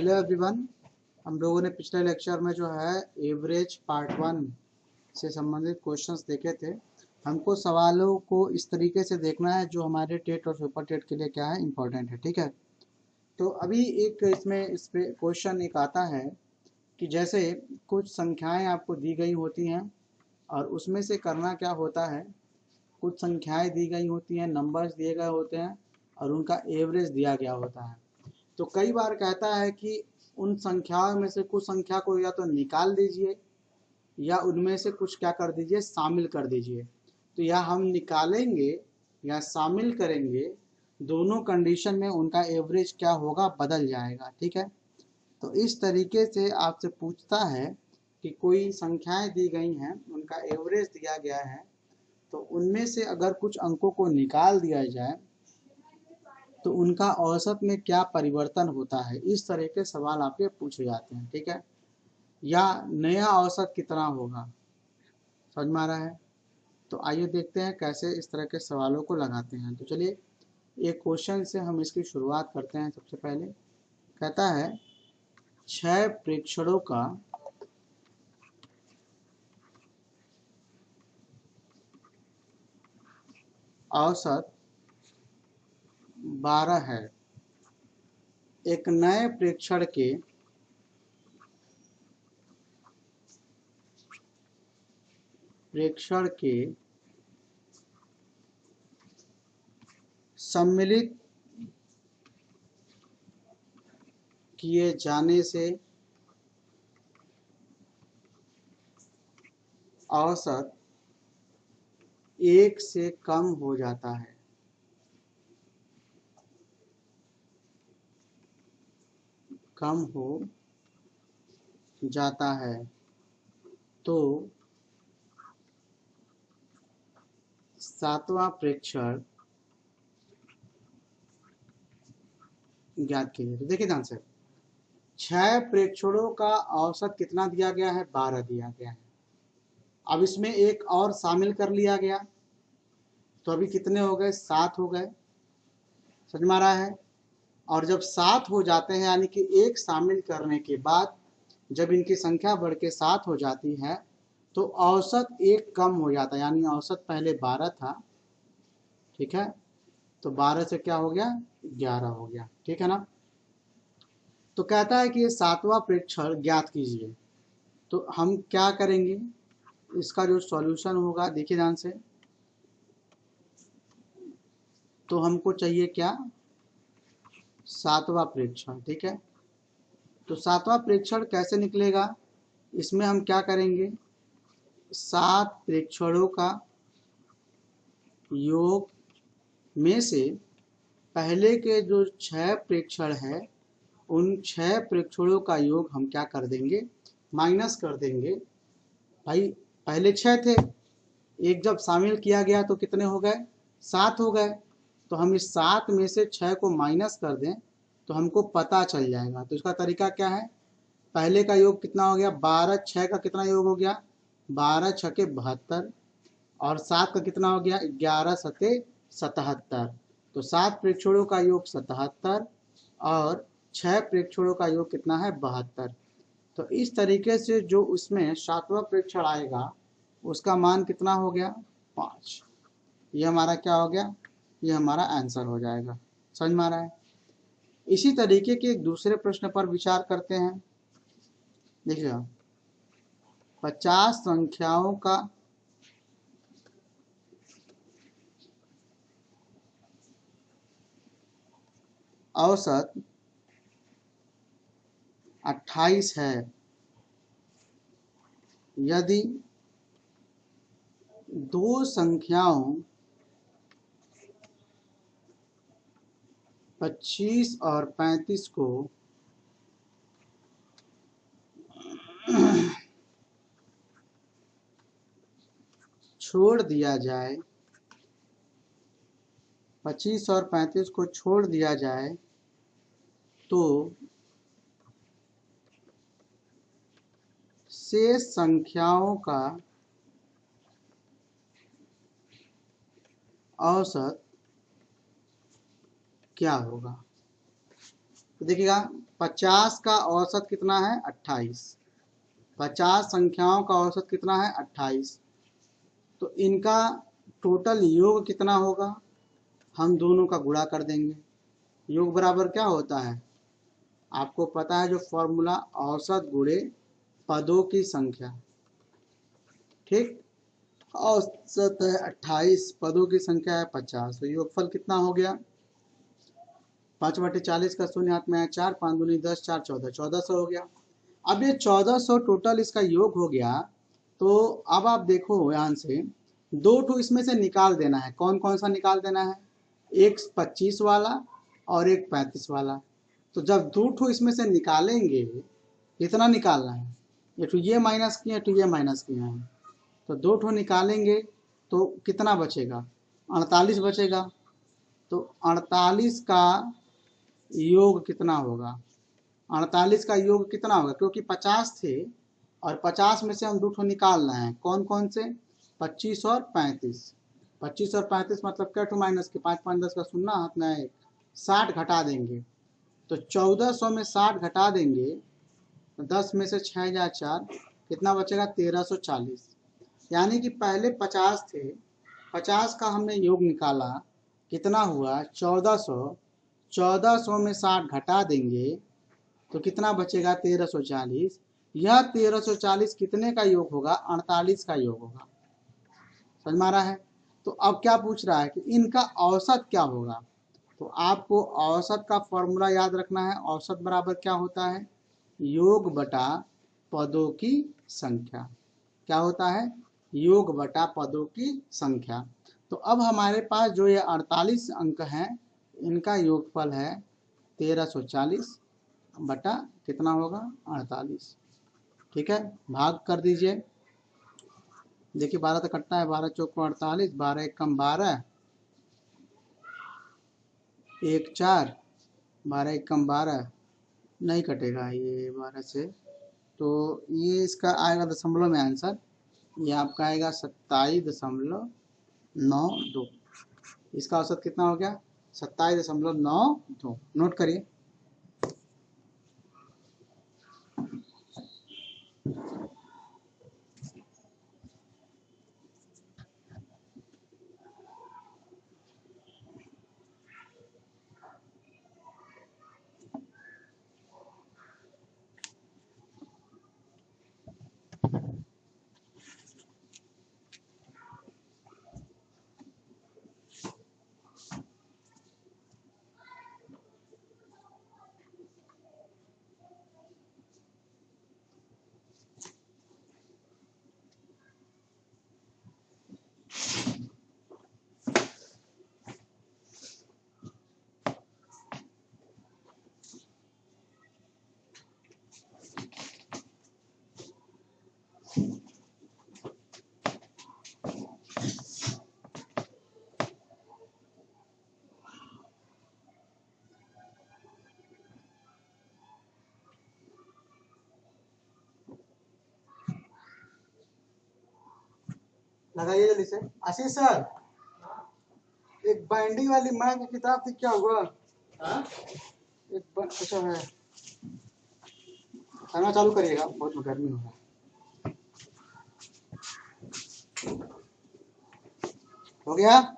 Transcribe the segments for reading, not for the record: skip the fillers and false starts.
Hello everyone. हम लोगों ने पिछले लेक्चर में जो है एवरेज पार्ट 1 से संबंधित क्वेश्चंस देखे थे। हमको सवालों को इस तरीके से देखना है जो हमारे टेट और सुपर टेट के लिए क्या है, इम्पोर्टेंट है। ठीक है, तो अभी एक इसमें इस पे क्वेश्चन एक आता है कि जैसे कुछ संख्याएं आपको दी गई होती हैं और उसमें से करना क्या होता है, कुछ संख्याएं दी गई होती हैं, नंबर्स दिए गए होते हैं और उनका एवरेज दिया गया होता है। तो कई बार कहता है कि उन संख्याओं में से कुछ संख्या को या तो निकाल दीजिए या उनमें से कुछ क्या कर दीजिए, शामिल कर दीजिए। तो या हम निकालेंगे या शामिल करेंगे, दोनों कंडीशन में उनका एवरेज क्या होगा, बदल जाएगा। ठीक है, तो इस तरीके से आपसे पूछता है कि कोई संख्याएं दी गई हैं, उनका एवरेज दिया गया है, तो उनमें से अगर कुछ अंकों को निकाल दिया जाए तो उनका औसत में क्या परिवर्तन होता है। इस तरह के सवाल आपके पूछे जाते हैं। ठीक है, या नया औसत कितना होगा, समझ में आ रहा है। तो आइए देखते हैं कैसे इस तरह के सवालों को लगाते हैं। तो चलिए एक क्वेश्चन से हम इसकी शुरुआत करते हैं। सबसे पहले कहता है 6 प्रेक्षणों का औसत 12 है। एक नए प्रेक्षण के सम्मिलित किए जाने से औसत 1 से कम हो जाता है। कम हो जाता है तो 7वां प्रेक्षण ज्ञात कीजिए। तो देखिए ध्यान से, 6 प्रेक्षणों का औसत कितना दिया गया है, 12 दिया गया है। अब इसमें एक और शामिल कर लिया गया तो अभी कितने हो गए, 7 हो गए। समझ में आ रहा है। और जब 7 हो जाते हैं, यानी कि एक शामिल करने के बाद जब इनकी संख्या बढ़ के 7 हो जाती है तो औसत 1 कम हो जाता है। यानी औसत पहले 12 था, ठीक है, तो 12 से क्या हो गया, 11 हो गया। ठीक है ना। तो कहता है कि ये 7वां प्रेक्षण ज्ञात कीजिए। तो हम क्या करेंगे, इसका जो सॉल्यूशन होगा, देखिए ध्यान से, तो हमको चाहिए क्या, 7वां प्रेक्षण। ठीक है, तो 7वां प्रेक्षण कैसे निकलेगा, इसमें हम क्या करेंगे, 7 प्रेक्षणों का योग में से पहले के जो 6 प्रेक्षण है, उन 6 प्रेक्षणों का योग हम क्या कर देंगे, माइनस कर देंगे। भाई पहले 6 थे, एक जब शामिल किया गया तो कितने हो गए, 7 हो गए। तो हम इस 7 में से 6 को माइनस कर दें तो हमको पता चल जाएगा। तो इसका तरीका क्या है, पहले का योग कितना हो गया, 12, 6 का कितना योग हो गया, 12 छके 72, और 7 का कितना हो गया, 11 सते 77। तो 7 प्रेक्षणों का योग 77 और 6 प्रेक्षणों का योग कितना है, 72। तो इस तरीके से जो उसमें 7वां प्रेक्षण आएगा उसका मान कितना हो गया, 5। ये हमारा क्या हो गया, ये हमारा आंसर हो जाएगा। समझ में आ रहा है। इसी तरीके के एक दूसरे प्रश्न पर विचार करते हैं। देखिए 50 संख्याओं का औसत 28 है। यदि दो संख्याओं 25 और 35 को छोड़ दिया जाए, 25 और 35 को छोड़ दिया जाए तो शेष संख्याओं का औसत क्या होगा। तो देखिएगा 50 का औसत कितना है 28, 50 संख्याओं का औसत कितना है 28, तो इनका टोटल योग कितना होगा, हम दोनों का गुणा कर देंगे। योग बराबर क्या होता है, आपको पता है जो फॉर्मूला, औसत गुणे पदों की संख्या। ठीक, औसत है 28, पदों की संख्या है 50, तो योगफल कितना हो गया 5/40 का शून्य हाथ में है 4, 5 दूनी 10, 4 14, 1400 हो गया। अब ये 1400 टोटल इसका योग हो गया। तो अब आप देखो ध्यान से, दो ठो इसमें से निकाल देना है। कौन कौन सा निकाल देना है, एक 25 वाला और एक 35 वाला। तो जब दो ठो इसमें से निकालेंगे, कितना निकालना है, ये तो ये माइनस किए तो ये माइनस किए हैं, तो दो ठो निकालेंगे तो कितना बचेगा 48 बचेगा। तो 48 का योग कितना होगा, 48 का योग कितना होगा, क्योंकि 50 थे और 50 में से हम दो ठो निकालना है। कौन कौन से, 25 और 35। 25 और 35 मतलब क्या, ठो माइनस के 5 5 10 का शून्य हाथ में 1, 60 घटा देंगे। तो 1400 में 60 घटा देंगे, 10 में से 6 या 4 कितना बचेगा 1340। यानी कि पहले 50 थे, 50 का हमने योग निकाला, कितना हुआ 1400, 1400 में 60 घटा देंगे तो कितना बचेगा 1340। यह 1340 कितने का योग होगा, 48 का योग होगा। समझ में आ रहा है। तो अब क्या पूछ रहा है कि इनका औसत क्या होगा। तो आपको औसत का फॉर्मूला याद रखना है। औसत बराबर क्या होता है, योग बटा पदों की संख्या। क्या होता है, योग बटा पदों की संख्या। तो अब हमारे पास जो ये 48 अंक हैं, इनका योगफल है 1340 बटा कितना होगा 48। ठीक है, भाग कर दीजिए। देखिए 12 तक कटता है, 12 चौक 48, 12 एक कम 12, 1 4, 12 एक कम 12, नहीं कटेगा ये 12 से। तो ये इसका आएगा दशमलव में आंसर, ये आपका आएगा 27.92। इसका औसत कितना हो गया 27.92। नोट करिए। लगाइए जल्दी से। आशीष सर, एक बाइंडिंग वाली माँ की किताब थी, क्या हुआ। एक अच्छा है, खाना चालू करिएगा, बहुत गर्मी हो रहा है। हो गया।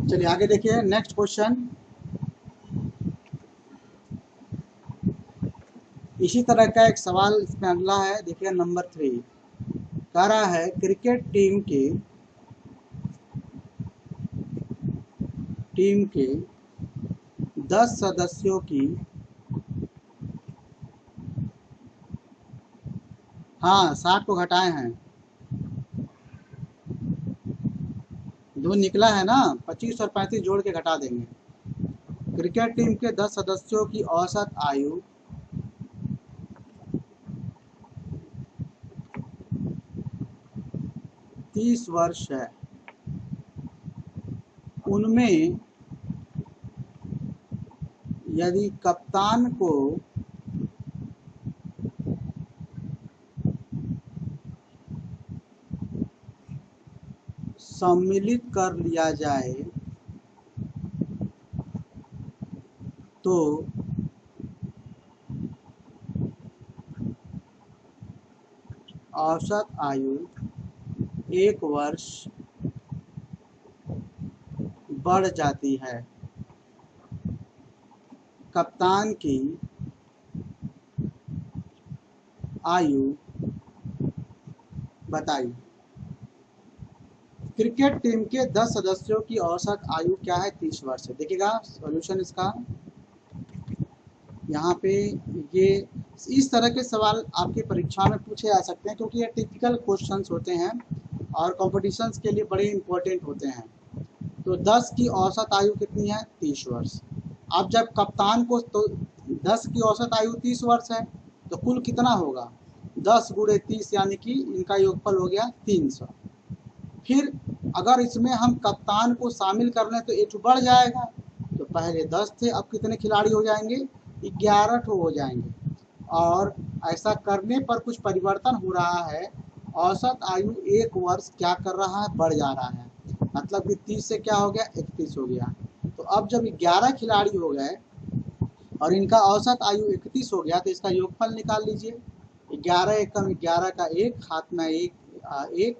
चलिए आगे देखिए, नेक्स्ट क्वेश्चन इसी तरह का एक सवाल इसमें अगला है। देखिए नंबर 3 कह रहा है क्रिकेट टीम के 10 सदस्यों की, हाँ 60 को घटाए हैं, जो निकला है ना 25 और 35 जोड़ के घटा देंगे। क्रिकेट टीम के 10 सदस्यों की औसत आयु 30 वर्ष है। उनमें यदि कप्तान को सम्मिलित कर लिया जाए तो औसत आयु 1 वर्ष बढ़ जाती है। कप्तान की आयु बताइए। क्रिकेट टीम के 10 सदस्यों की औसत आयु क्या है? 30 वर्ष है। देखिएगा सॉल्यूशन इसका यहाँ पे, ये इस तरह के सवाल आपकी परीक्षा में पूछे जा सकते हैं क्योंकि ये टिपिकल क्वेश्चंस होते हैं और कॉम्पिटिशन्स के लिए बड़े इंपॉर्टेंट होते हैं। तो 10 की औसत आयु कितनी है? 30 वर्ष। अब जब कप्तान को, तो 10 की औसत आयु 30 वर्ष है तो कुल कितना होगा? 10 गुणे 30 यानी कि इनका योगफल हो गया 300। फिर अगर इसमें हम कप्तान को शामिल कर लें तो एक बढ़ जाएगा। तो पहले 10 थे, अब कितने खिलाड़ी हो जाएंगे? 11 हो जाएंगे। और ऐसा करने पर कुछ परिवर्तन हो रहा है। औसत आयु 1 वर्ष क्या कर रहा है? बढ़ जा रहा है। मतलब कि 30 से क्या हो गया? 31 हो गया। तो अब जब 11 खिलाड़ी हो गए और इनका औसत आयु 31 हो गया तो इसका योगफल निकाल लीजिए। 11 एकम 11 का 1, हाथ में 1,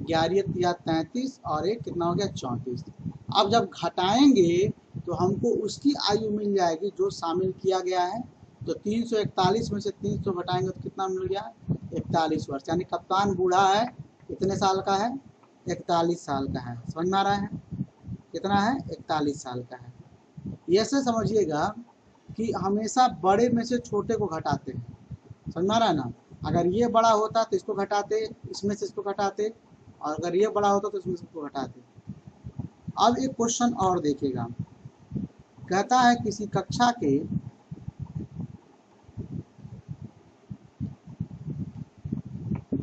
11 या 33 और 1 कितना हो गया? 34। अब जब घटाएंगे तो हमको उसकी आयु मिल जाएगी जो शामिल किया गया है। तो 341 में से 300 घटाएंगे तो कितना मिल गया? 41 वर्ष। यानी कप्तान बूढ़ा है, कितने साल का है? 41 साल का है। समझ में आ रहा है? कितना है? 41 साल का है। ऐसे समझिएगा कि हमेशा बड़े में से छोटे को घटाते हैं। समझ में आ रहा है ना? अगर ये बड़ा होता तो इसको घटाते, इसमें से इसको घटाते, और अगर ये बड़ा होता तो इसमें से इसको घटाते। अब एक क्वेश्चन और देखिएगा। कहता है किसी कक्षा के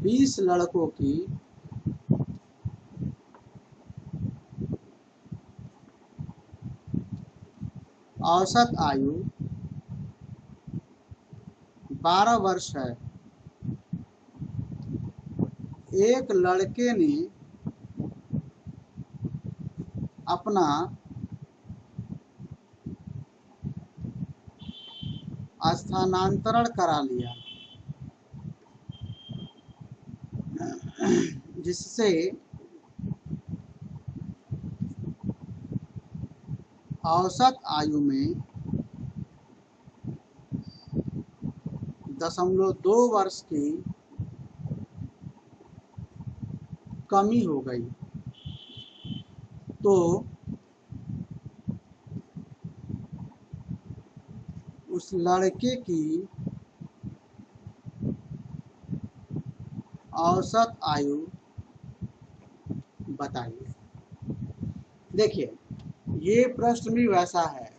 20 लड़कों की औसत आयु 12 वर्ष है। एक लड़के ने अपना स्थानांतरण करा लिया जिससे औसत आयु में 0.2 वर्ष की कमी हो गई। तो उस लड़के की औसत आयु बताइए। देखिए ये प्रश्न भी वैसा है,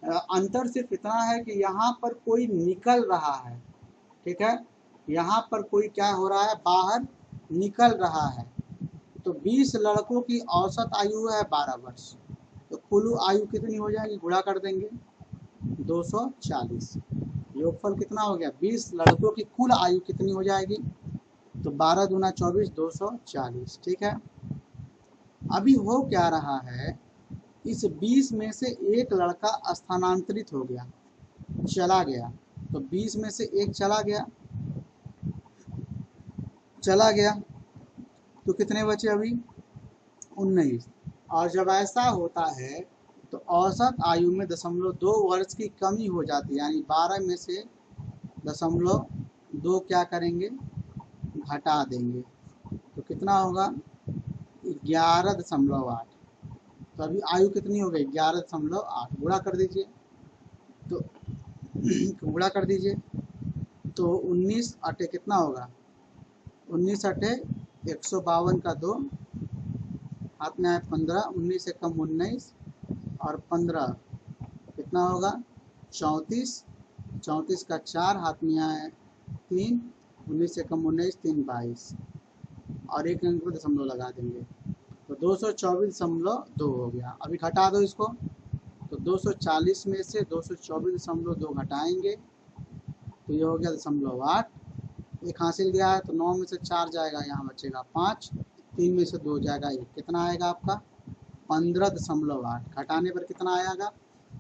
अंतर सिर्फ इतना है कि यहाँ पर कोई निकल रहा है, ठीक है, यहाँ पर कोई क्या हो रहा है? बाहर निकल रहा है। तो 20 लड़कों की औसत आयु है 12 वर्ष। तो कुल आयु कितनी हो जाएगी? गुणा कर देंगे 240। योगफल कितना हो गया? 20 लड़कों की कुल आयु कितनी हो जाएगी? तो 12 दूना 24, 240। ठीक है। अभी हो क्या रहा है, इस 20 में से एक लड़का स्थानांतरित हो गया, चला गया। तो 20 में से एक चला गया तो कितने बचे अभी? 19। और जब ऐसा होता है तो औसत आयु में 0.2 वर्ष की कमी हो जाती है। यानी 12 में से 0.2 क्या करेंगे? घटा देंगे। तो कितना होगा? 11.8। तो अभी आयु कितनी हो गई? 11.8। गुणा कर दीजिए तो गुणा कर दीजिए तो 19 अटे कितना होगा? 19 अटे 152 का 2, हाथ में आए 15, 19 से कम 19 और 15 कितना होगा 34, 34 का 4 हाथ में यहाँ है 3, 19 से कम 19, 3 22 और एक अंक पर दशमलव लगा देंगे तो 224.2 हो गया। अभी घटा दो इसको तो 240 में से 224.2 घटाएंगे तो ये हो गया 0.8। एक हासिल गया है तो 9 में से 4 जाएगा, यहाँ बचेगा 5, 3 में से 2 जाएगा 1, कितना आएगा आपका 15.8। घटाने पर कितना आएगा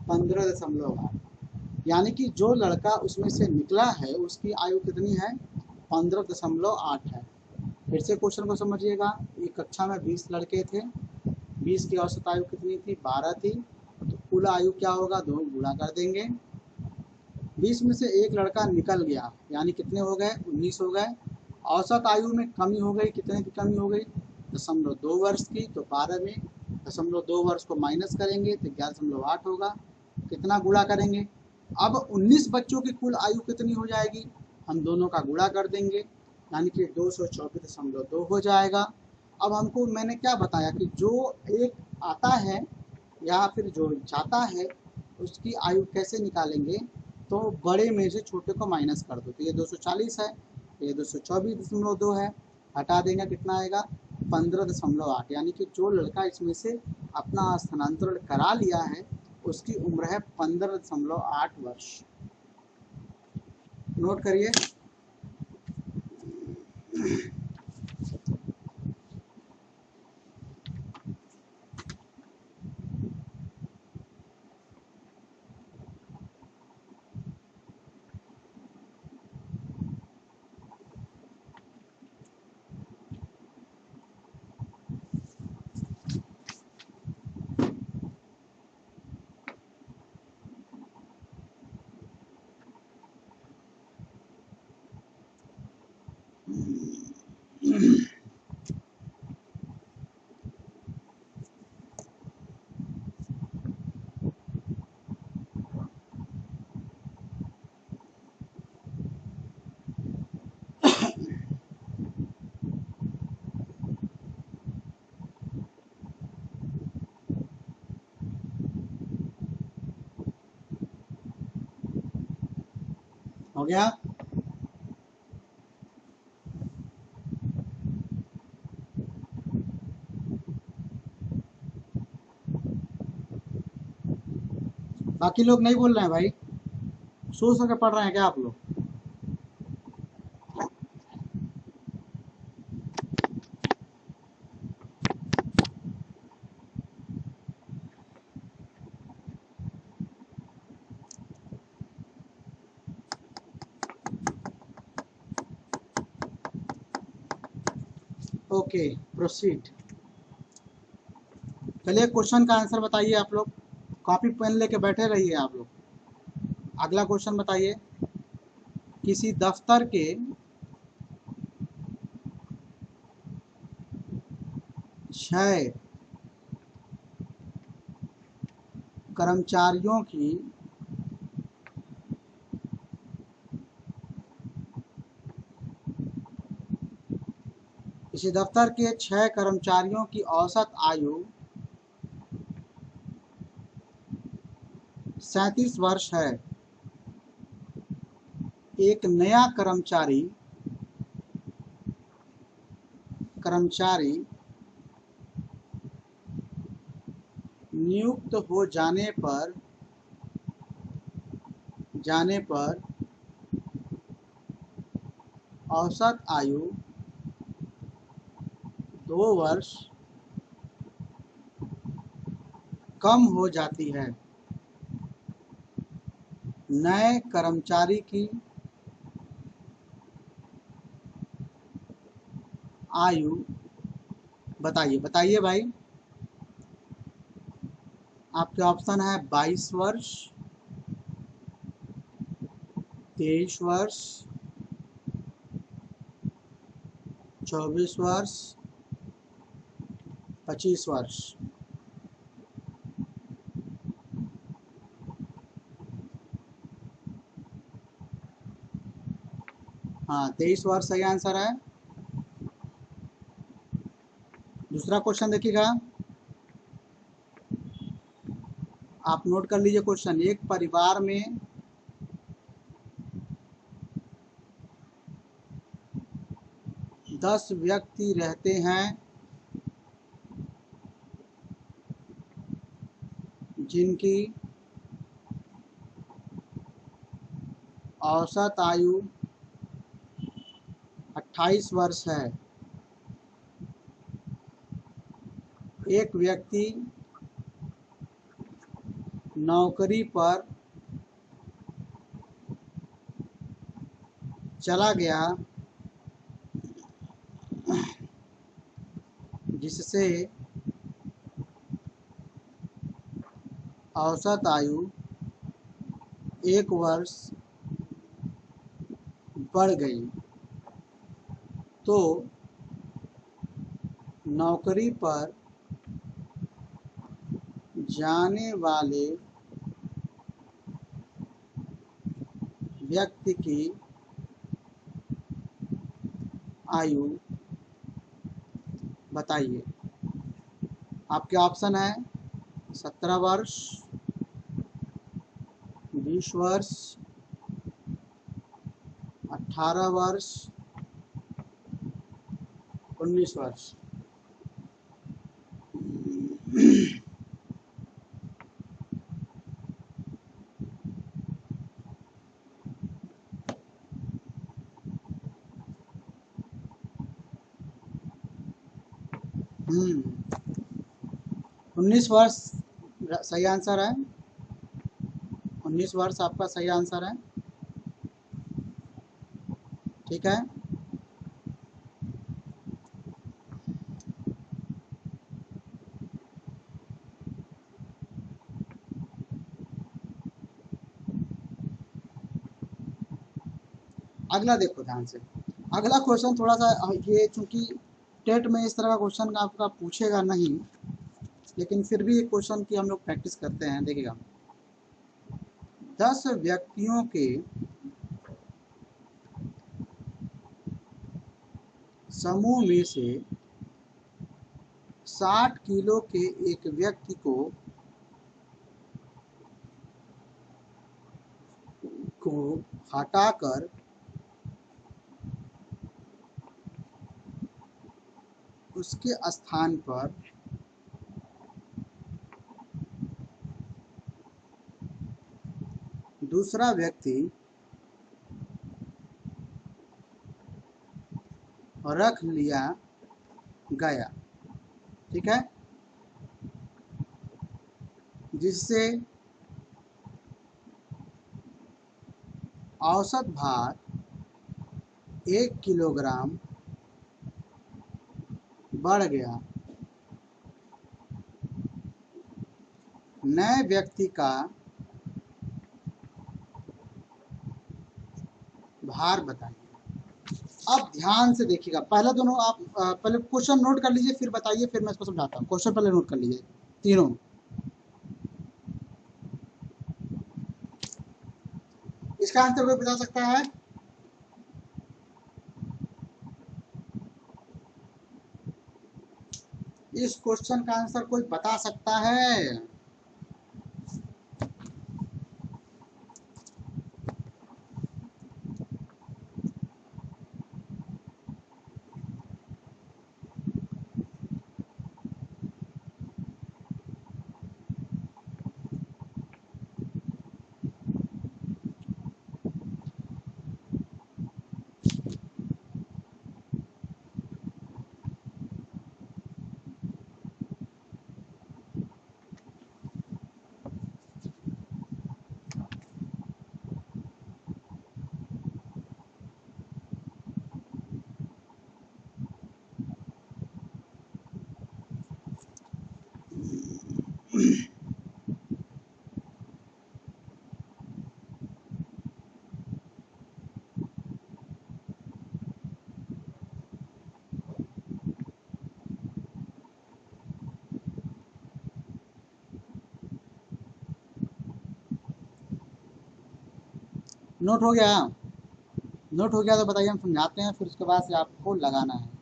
15.8। यानी कि जो लड़का उसमें से निकला है उसकी आयु कितनी है 15.8 है। फिर से क्वेश्चन को समझिएगा। एक कक्षा में 20 लड़के थे, 20 की औसत आयु कितनी थी 12 थी, तो कुल आयु क्या होगा 2 गुणा कर देंगे। 20 में से एक लड़का निकल गया यानी कितने हो गए 19 हो गए। औसत आयु में कमी हो गई, कितने की कमी हो गई 0.2 वर्ष की, तो 12 में 0.2 वर्ष को माइनस करेंगे तो 11.8 होगा। कितना गुणा करेंगे, अब 19 बच्चों की कुल आयु कितनी हो जाएगी, हम दोनों का गुणा कर देंगे यानी कि 224.2 हो जाएगा। अब हमको मैंने क्या बताया कि जो एक आता है या फिर जो जाता है उसकी आयु कैसे निकालेंगे, तो बड़े में से छोटे को माइनस कर दो, तो ये 240 है, ये 224.2 है, हटा देंगे कितना आएगा 15.8। यानी कि जो लड़का इसमें से अपना स्थानांतरण करा लिया है उसकी उम्र है 15.8 वर्ष। नोट करिए। हो गया। बाकी लोग नहीं बोल रहे हैं भाई, सो सो के पढ़ रहे हैं क्या आप लोग? Okay proceed. चलिए क्वेश्चन का आंसर बताइए आप लोग, कॉपी पेन लेके बैठे रहिए आप लोग। अगला क्वेश्चन बताइए, किसी दफ्तर के छह कर्मचारियों की किसी दफ्तर के 6 कर्मचारियों की औसत आयु 37 वर्ष है। एक नया कर्मचारी नियुक्त हो जाने पर औसत आयु 2 वर्ष कम हो जाती है। नए कर्मचारी की आयु बताइए भाई। आपके ऑप्शन है 22 वर्ष, 23 वर्ष, 24 वर्ष, 25 वर्ष। हाँ 23 वर्ष सही आंसर है। दूसरा क्वेश्चन देखिएगा, आप नोट कर लीजिए क्वेश्चन। एक परिवार में 10 व्यक्ति रहते हैं जिनकी औसत आयु 28 वर्ष है। एक व्यक्ति नौकरी पर चला गया जिससे औसत आयु 1 वर्ष बढ़ गई, तो नौकरी पर जाने वाले व्यक्ति की आयु बताइए। आपके ऑप्शन है 17 वर्ष, 20 वर्ष, 18 वर्ष, 19 वर्ष। हम्म 19 वर्ष सही आंसर है। 19 वर्ष आपका सही आंसर है। ठीक है, अगला देखो ध्यान से। अगला क्वेश्चन थोड़ा सा, ये चूंकि टेट में इस तरह का क्वेश्चन आपका पूछेगा नहीं, लेकिन फिर भी एक क्वेश्चन की हम लोग प्रैक्टिस करते हैं। देखिएगा, 10 व्यक्तियों के समूह में से 60 किलो के एक व्यक्ति को हटाकर उसके स्थान पर दूसरा व्यक्ति रख लिया गया। ठीक है, जिससे औसत भार 1 किलोग्राम बढ़ गया। नए व्यक्ति का भार बताइए। अब ध्यान से देखिएगा, पहले दोनों आप पहले क्वेश्चन नोट कर लीजिए, फिर बताइए, फिर मैं इसको समझाता हूँ। क्वेश्चन पहले नोट कर लीजिए तीनों। इसका आंसर कोई बता सकता है? इस क्वेश्चन का आंसर कोई बता सकता है? नोट हो गया? नोट हो गया तो बताइए, हम समझाते हैं, फिर उसके बाद से आपको लगाना है।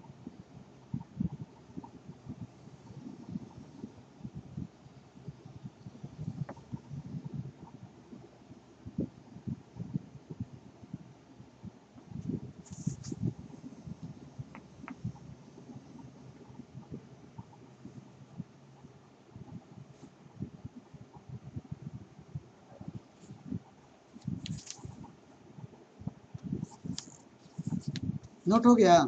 नोट हो गया।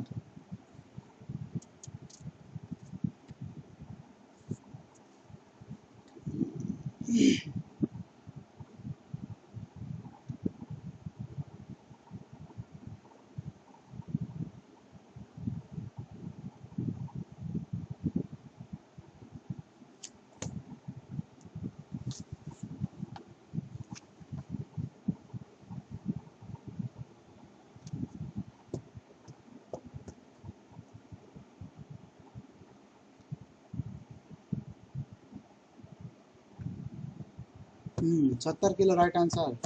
हम्म, 70 किलो राइट आंसर।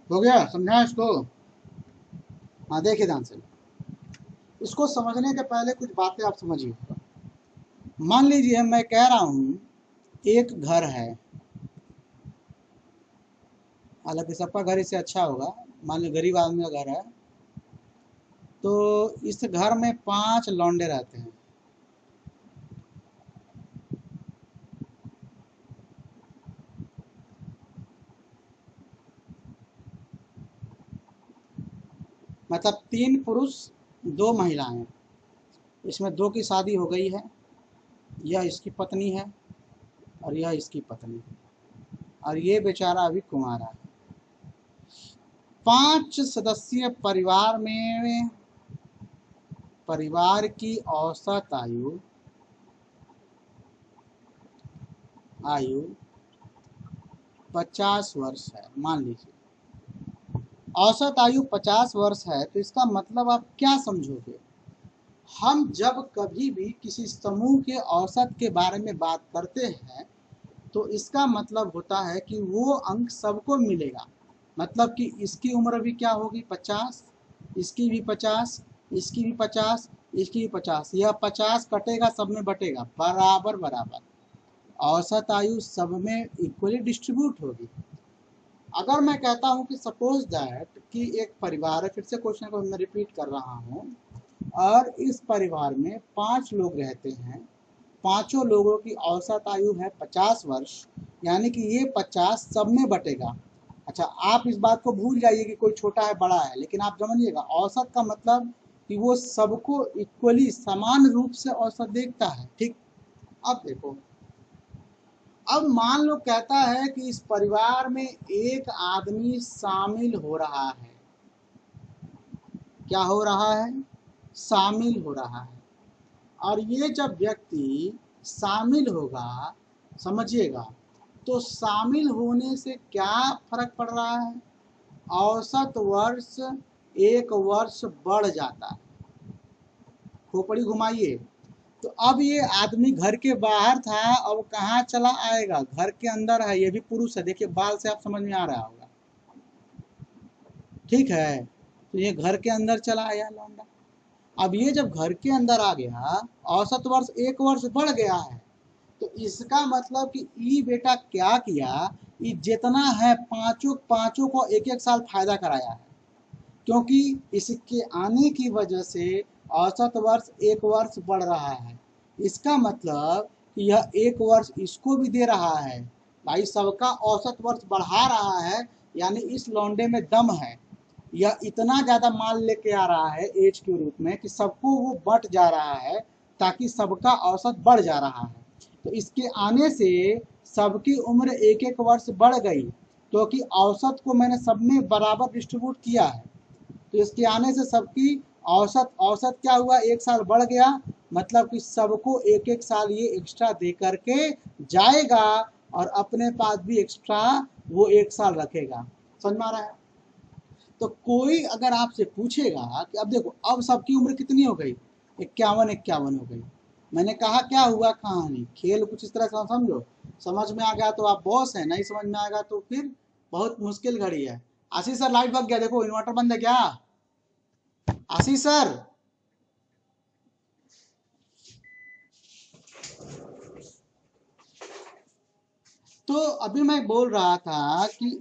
हो गया, समझा इसको? हाँ, देखिए ध्यान से, इसको समझने के पहले कुछ बातें आप समझिए। मान लीजिए मैं कह रहा हूं एक घर है, हालांकि सबका घर इससे अच्छा होगा, मान लीजिए गरीब आदमी का घर है, तो इस घर में 5 लौंडे रहते हैं। मतलब 3 पुरुष 2 महिलाएं, इसमें 2 की शादी हो गई है, यह इसकी पत्नी है और यह इसकी पत्नी है, और ये बेचारा अभी कुंवारा है। 5 सदस्यीय परिवार में परिवार की औसत आयु आयु 50 वर्ष है, मान लीजिए औसत आयु 50 वर्ष है, तो इसका मतलब आप क्या समझोगे? हम जब कभी भी किसी समूह के औसत के बारे में बात करते हैं तो इसका मतलब होता है कि वो अंक सबको मिलेगा। मतलब कि इसकी उम्र भी क्या होगी, 50, इसकी भी 50, इसकी भी 50, इसकी भी 50, यह 50 कटेगा, सब में बटेगा बराबर बराबर, औसत आयु सब में इक्वली डिस्ट्रीब्यूट होगी। अगर मैं कहता हूं कि सपोज दैट कि एक परिवार है, फिर से क्वेश्चन को मैं रिपीट कर रहा हूं, और इस परिवार में 5 लोग रहते हैं, पांचों लोगों की औसत आयु है 50 वर्ष, यानी कि ये 50 सब में बटेगा। अच्छा, आप इस बात को भूल जाइए कि कोई छोटा है बड़ा है, लेकिन आप समझिएगा औसत का मतलब कि वो सबको इक्वली समान रूप से औसत देखता है। ठीक, अब देखो, अब मान लो कहता है कि इस परिवार में एक आदमी शामिल हो रहा है। क्या हो रहा है? शामिल हो रहा है। और ये जब व्यक्ति शामिल होगा, समझिएगा, तो शामिल होने से क्या फर्क पड़ रहा है? औसत वर्ष 1 वर्ष बढ़ जाता है। खोपड़ी घुमाइए, तो अब ये आदमी घर के बाहर था, अब कहाँ चला आएगा? घर के अंदर है, ये भी पुरुष है, देखिए बाल से आप समझ में आ रहा होगा। ठीक है, तो ये घर के अंदर चला आया लौंडा। अब ये जब घर के अंदर आ गया, औसत वर्ष 1 वर्ष बढ़ गया है, तो इसका मतलब कि ई बेटा क्या किया, ये जितना है पांचों पांचों को 1-1 साल फायदा कराया है, क्योंकि इसके आने की वजह से औसत वर्ष 1 वर्ष बढ़ रहा है। इसका मतलब कि यह 1 वर्ष इसको भी दे रहा है, भाई सबका औसत वर्ष बढ़ा रहा है, यानी इस लौंडे में दम है। यह इतना ज़्यादा माल लेके आ रहा है एज के रूप में कि सबको वो बट जा रहा है, ताकि सबका औसत बढ़ जा रहा है। तो इसके आने से सबकी उम्र 1-1 वर्ष बढ़ गई, क्योंकि औसत को मैंने सब में बराबर डिस्ट्रीब्यूट किया है। तो इसके आने से सबकी औसत औसत क्या हुआ, 1 साल बढ़ गया, मतलब कि सबको 1-1 साल ये एक्स्ट्रा दे करके जाएगा, और अपने पास भी एक्स्ट्रा वो 1 साल रखेगा। समझ में आ रहा है? तो कोई अगर आपसे पूछेगा कि अब देखो अब सबकी उम्र कितनी हो गई, 51-51 हो गई, मैंने कहा क्या हुआ कहानी, खेल कुछ इस तरह से समझो, समझ में आ गया तो आप बॉस है, नहीं समझ में आएगा तो फिर बहुत मुश्किल घड़ी है। आशीष सर लाइट भाग गया, देखो इन्वर्टर बंद है क्या? आशीष सर, तो अभी मैं बोल रहा था कि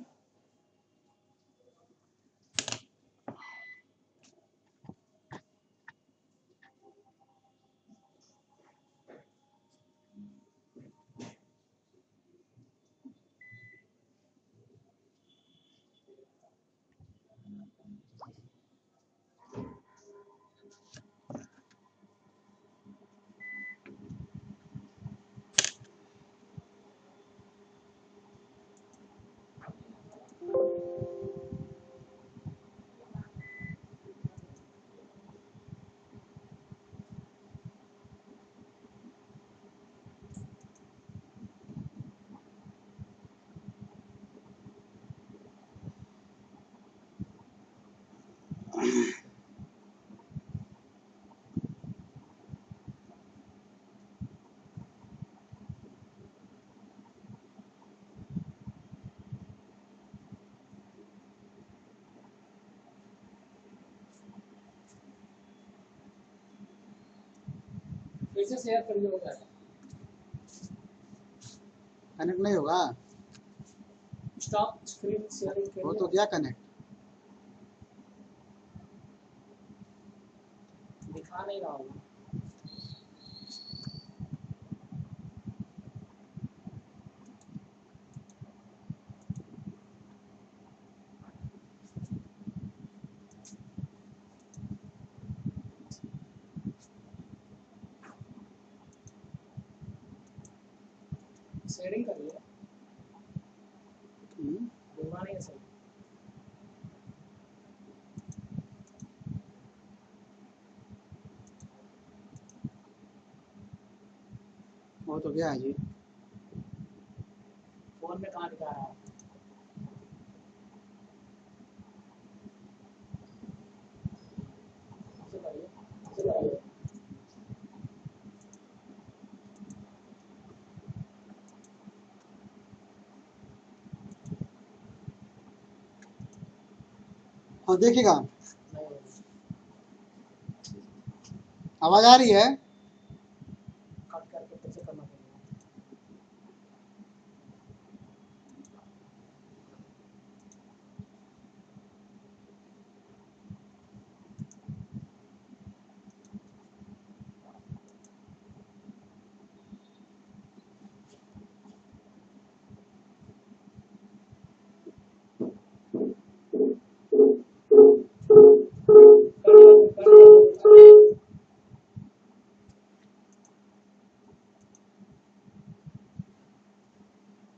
फिर से शेयर करिए हो जाएगा। कनेक्ट नहीं होगा? स्टॉप स्क्रीन शेयरिंग के हो लिए तो गया कनेक्ट। दिखा नहीं रहा होगा। शेयरिंग करिए, दिखा नहीं है सही। हो तो गया है जी। फोन में कहाँ दिखा रहा है? ऐसे करिए, ऐसे करिए। और देखिएगा नहीं होगा। आवाज आ रही है? कट करके फिर से करना पड़ेगा।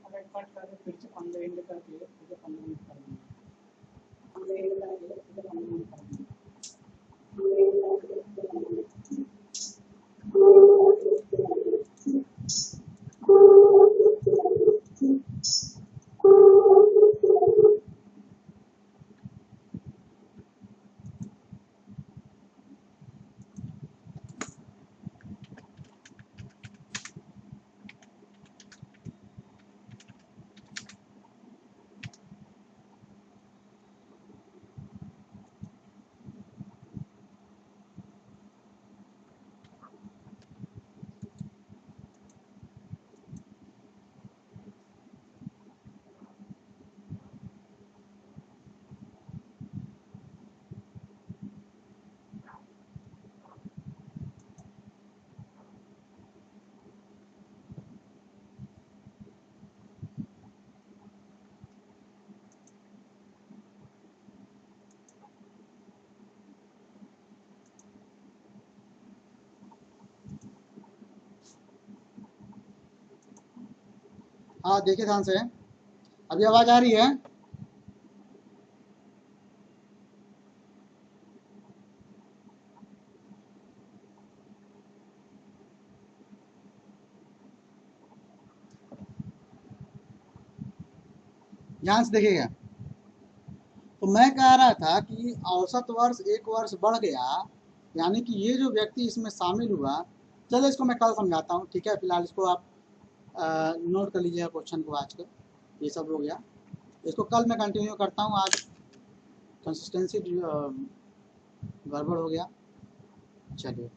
अगर कट करके फिर से 15 एंड करके फिर से 15 मिनट कर देंगे। 15 एंड करके फिर से 15 मिनट कर देंगे। हाँ देखिए ध्यान से, अभी आवाज आ रही है? ध्यान से देखिएगा। तो मैं कह रहा था कि औसत वर्ष एक वर्ष बढ़ गया, यानी कि ये जो व्यक्ति इसमें शामिल हुआ, चलो इसको मैं कल समझाता हूँ, ठीक है? फिलहाल इसको आप नोट कर लीजिएगा क्वेश्चन को आज का। ये सब हो गया, इसको कल मैं कंटिन्यू करता हूँ। आज कंसिस्टेंसी गड़बड़ हो गया। चलिए।